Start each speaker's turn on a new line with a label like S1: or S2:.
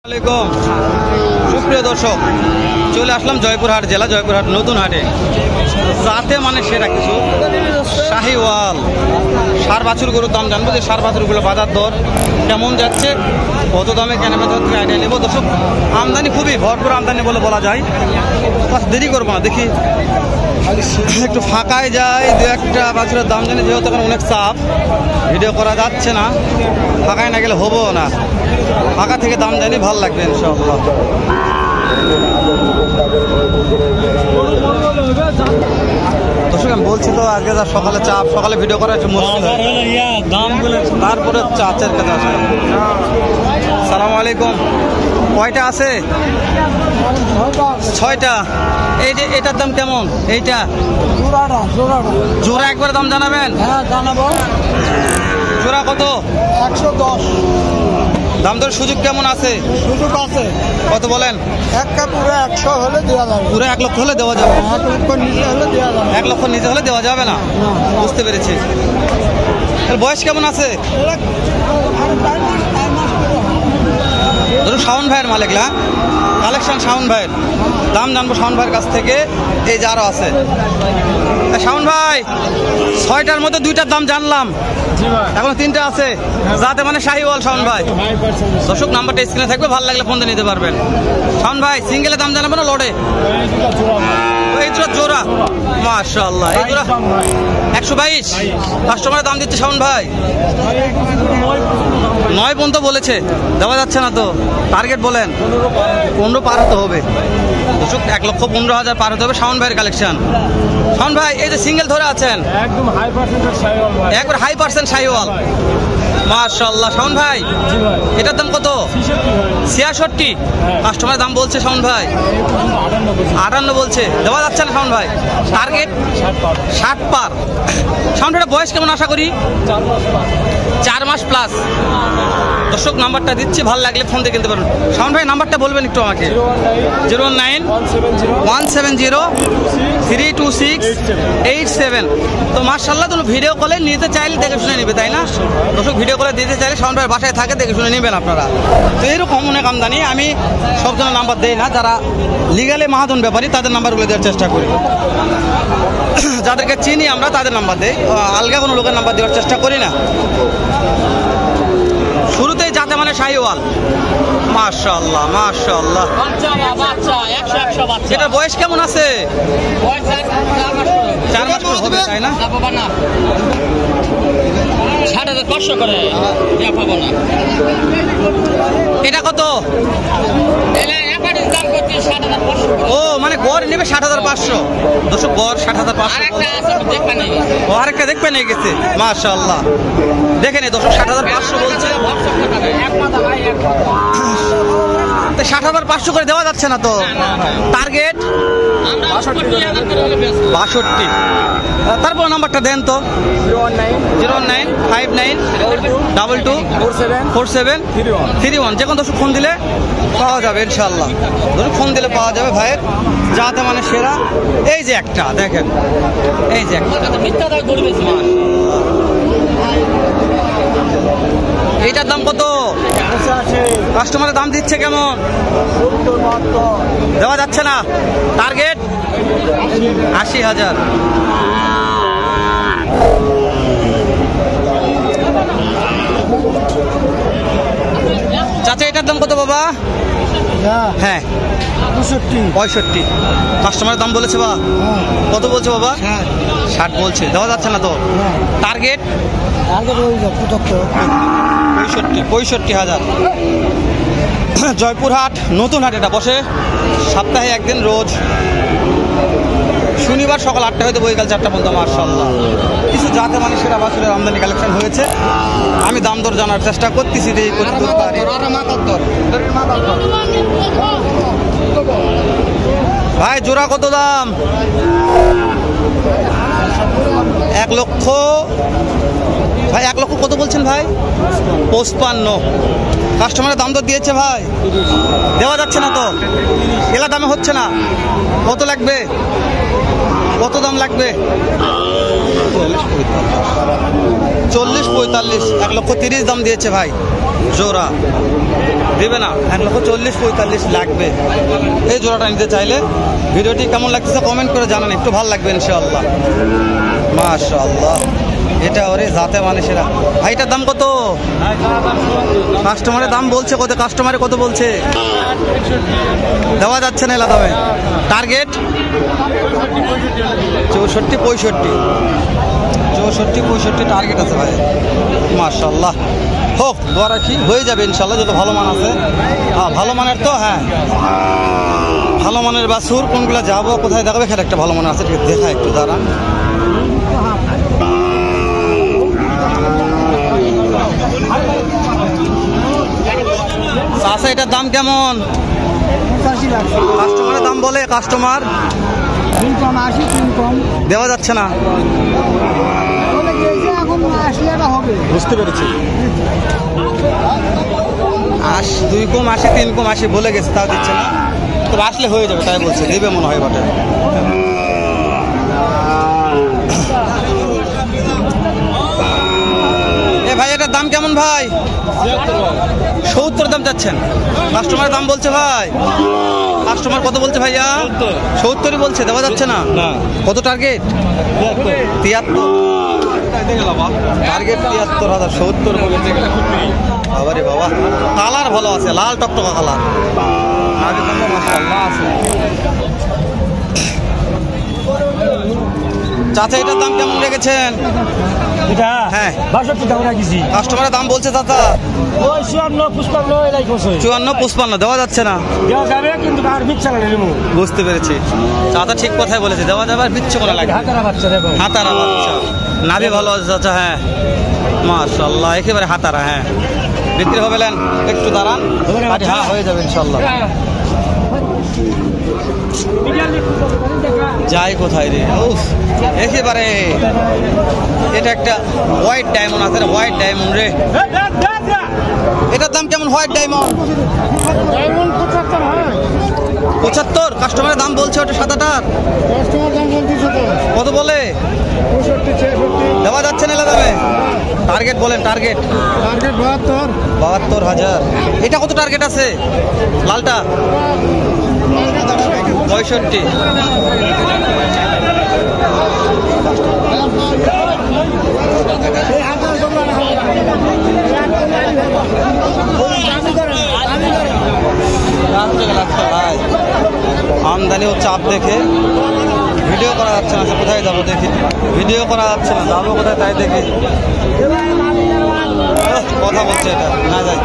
S1: আসসালামু আলাইকুম সুপ্রিয় দর্শক, চলে আসলাম জয়পুরহাট জেলা জয়পুরহাট নতুন হাটে। যাতে মানে সেরা কিছু শাহিওয়াল সার বাছুর গরুর দাম জানবো, যে সার বাছুরগুলো বাজার দর কেমন যাচ্ছে, কত দামে কেনা বেচা হচ্ছে আইডিয়া নেবো। দর্শক আমদানি খুবই ভরপুর আমদানি বলে বলা যায়। দেরি করবো না, দেখি একটু ফাঁকায় যায়, দু একটা বাছুরের দাম জানি, যেহেতু এখন অনেক চাপ ভিডিও করা যাচ্ছে না, ফাঁকায় না গেলে হবো না। ফাঁকা থেকে দাম জানি ভালো লাগবে ইনশাআল্লাহ। দর্শক আমি বলছি তো আজকে যা সকালে চাপ, সকালে ভিডিও করা একটু মুশকিল হয়, তারপরে চাচের কাছে আসে। সালামু আলাইকুম, কয়টা আছে? 6টা। এই যে এটার দাম কেমন? এইটা জোড়া একবার দাম জানাবেন?
S2: হ্যাঁ জানাবো।
S1: জোড়া কত?
S2: 110।
S1: দাম দর সুযোগ কেমন আছে?
S2: সুযোগ আছে।
S1: কত বলেন?
S2: একটা পুরো 100 হলে দেওয়া যাবে।
S1: পুরো 1 লক্ষ হলে দেওয়া যাবে?
S2: 1 লক্ষ নিচে হলে দেওয়া যাবে।
S1: 1 লক্ষ নিচে হলে দেওয়া যাবে না? বুঝতে পেরেছি। বয়স কেমন আছে? ধরুন শাওন ভাইয়ের মালিকলা কালেকশন, শাওন ভাইয়ের দাম জানবো শাওন ভাইয়ের কাছ থেকে। এই যে আরো আছে শাওন ভাই, 6টার মধ্যে 2টার দাম জানলাম, এখন 3টা আছে, যাতে মানে শাহিওয়াল শাওন ভাই। দর্শক নাম্বারটা স্ক্রিনে থাকবে, ভালো লাগলে ফোন দিয়ে নিতে পারবেন। শাওন ভাই সিঙ্গেলে দাম জানাবো না লড়ে? এই জোড়া মাশাআল্লাহ, এই জোড়া 122। কাস্টমারের দাম দিচ্ছে শাওন ভাই 9 পর্যন্ত বলেছে, দেওয়া যাচ্ছে না তো? টার্গেট বলেন 15 পার হতে হবে। দর্শক 1,15,000 পার হতে হবে শাওন ভাইয়ের কালেকশন। শাওন ভাই এই যে সিঙ্গেল ধরে আছেন,
S2: একদম হাই পার্সেন্টেজ শাহিওয়াল ভাই,
S1: একবার হাই পার্সেন্ট শাহিওয়াল মাশাআল্লাহ। শাওন ভাই এটার দাম কত? 66। কাস্টমার দাম বলছে শাওন ভাই 58 বলছে, দেওয়া যাচ্ছে না শাওন ভাই? টার্গেট 60 পার। শাওন ভাইয়ের বয়স কেমন আশা করি? 4 মাস প্লাস। দর্শক নাম্বারটা দিচ্ছি, ভালো লাগলে ফোন দিয়ে কিনতে পারবেন। শাওন ভাই নাম্বারটা বলবেন একটু আমাকে? 09170 তো মাশাআল্লাহ, তুমি ভিডিও কলে নিতে চাইলে দেখে শুনে নিবে, তাই না? দর্শক ভিডিও কলে দিতে চাইলে শাওন ভাইয়ের বাসায় থাকে, দেখে শুনে নেবেন আপনারা। তো এরকম অনেক আমদানি, আমি সব জনের নাম্বার দেই না, যারা লিগালে মাহাজন ব্যাপারী তাদের নাম্বারগুলো দেওয়ার চেষ্টা করি। যাদেরকে চিনি আমরা তাদের নাম্বার দেই, আলগা কোনো লোকের নাম্বার দেওয়ার চেষ্টা করি না। শুরুতেই যাতে মানে শাহিওয়াল মাশাআল্লাহ মাশাআল্লাহ। এটার বয়স কেমন আছে? 4 মাস হবে, তাই না?
S2: 6500 করে পাবো না।
S1: এটা কত? ও মানে গড় নেবে 60,500। দর্শক গড় 60,500। আরেকটা দেখবে নিয়ে গেছে মাশাআল্লাহ, দেখে নে দর্শক 60,500 বলছে। 60,500 করে দেওয়া যাচ্ছে না তো? টার্গেট 62। তারপর নাম্বারটা দেন তো? 09159224731। যে কোনো দর্শক ফোন দিলে পাওয়া যাবে ইনশাআল্লাহ। ধরুন ফোন দিলে পাওয়া যাবে ভাইয়ের, যাতে মানে সেরা। এই যে একটা দেখেন, এই যে একটা, এইটার দাম কত? কাস্টমারের দাম দিচ্ছে কেমন? দেওয়া যাচ্ছে না? টার্গেট 80,000। চাচা এটার দাম কত বাবা? হ্যাঁ 65। কাস্টমারের দাম বলেছে বা কত বলছে বাবা? 60 বলছে, দেওয়া যাচ্ছে না তো? টার্গেট 65,000। জয়পুরহাট নতুন হাট, এটা বসে সপ্তাহে একদিন, রোজ শনিবার সকাল 8টা হয়তো বৈকাল 4টা পর্যন্ত। মাশাআল্লাহ কিছু যাতে মানে সেরা বাছুরের আমদানি কালেকশন হয়েছে, আমি দাম দর জানার চেষ্টা করতেছি যে ভাই জোড়া কত দাম? 1 লক্ষ। ভাই 1 লক্ষ কত বলছেন ভাই? 55। কাস্টমারের দাম দর দিয়েছে ভাই, দেওয়া যাচ্ছে না তো? এলা দামে হচ্ছে না, কত লাগবে? কত দাম লাগবে? 40-45, 1,30,000 দাম দিয়েছে ভাই জোড়া। দেবে না, 1,40,45 লাগবে। এই জোড়াটা নিতে চাইলে ভিডিওটি কেমন লাগতেছে কমেন্ট করে জানান, একটু ভালো লাগবে ইনশাআল্লাহ। মাশাআল্লাহ, এটা ওরে জাতে মানে সেরা। ভাই এটার দাম কত? কাস্টমারের দাম বলছে কত? কাস্টমারে কত বলছে? দেওয়া যাচ্ছে না এলা দামে। টার্গেট 64-65 টার্গেট আছে ভাই। মাশাআল্লাহ, হোক দোয়া রাখি, হয়ে যাবে ইনশাআল্লাহ। যত ভালো মান আছে, হ্যাঁ ভালো মানের তো, হ্যাঁ ভালো মানের বাছুর কোনগুলো যাবো কোথায় দেখাবে, এখানে একটা ভালো মানের আছে, ঠিক দেখা একটু দাঁড়ান। আচ্ছা, এটার দাম কেমন? কাস্টমারের দাম বলে, কাস্টমার দেওয়া যাচ্ছে না। বুঝতে পেরেছি, 2 কম 80, 3 কম 80 বলে গেছে, তাও দিচ্ছে না। তো আসলে হয়ে যাবে তাই বলছে, দেবে মনে হয় বটে। এ ভাই এটার দাম কেমন ভাই? 70 দাম যাচ্ছেন, কাস্টমারের দাম বলছে ভাই। কাস্টমার কত বলছে ভাইয়া? 70ই বলছে, দেওয়া যাচ্ছে না। কত টার্গেট? 73 টার্গেট, 73,000, 70 বলেছে। বাবারে বাবা, কালার ভালো আছে, লাল টকটকা কালার। চাচা এটার দাম কেমন রেখেছেন? হ্যাঁ
S2: 62 দাম রাখিছি।
S1: কাস্টমারের দাম বলছে চাচা 54-55, দেওয়া যাচ্ছে না।
S2: দেওয়া যাবে কিন্তু আর বিচ্ছা না নেবো।
S1: বুঝতে পেরেছি, চাচা ঠিক কথাই বলেছে, দেওয়া যাবে আর বিচ্ছে করা লাগে।
S2: হাতারা বাচ্চা দেখো,
S1: হাতারা বাচ্চা, নাভি ভালো আছে চাচা। হ্যাঁ মাশাআল্লাহ, একেবারে হাতারা। হ্যাঁ বিক্রি হবে, নেন একটু দাঁড়ান। হ্যাঁ হয়ে যাবে ইনশাআল্লাহ। যাই কোথায় রে, উফ একেবারে। এটা একটা হোয়াইট ডায়মন্ড আছে, হোয়াইট ডায়মন্ড রে। এটার দাম কেমন? হোয়াইট ডায়মন্ড 75, কাস্টমারের দাম বলছে ওটা সাদাটার। কত বলে? দেওয়া যাচ্ছে না এলা দামে। টার্গেট বলেন, টার্গেট 72,000। এটা কত টার্গেট আছে লালটা? 65। আমদানিও চাপ দেখে ভিডিও করা যাচ্ছে না। কোথায় যাবো দেখি, ভিডিও করা যাচ্ছে না, যাবো কোথায় তাই দেখি। কথা বলছে এটা না, যাই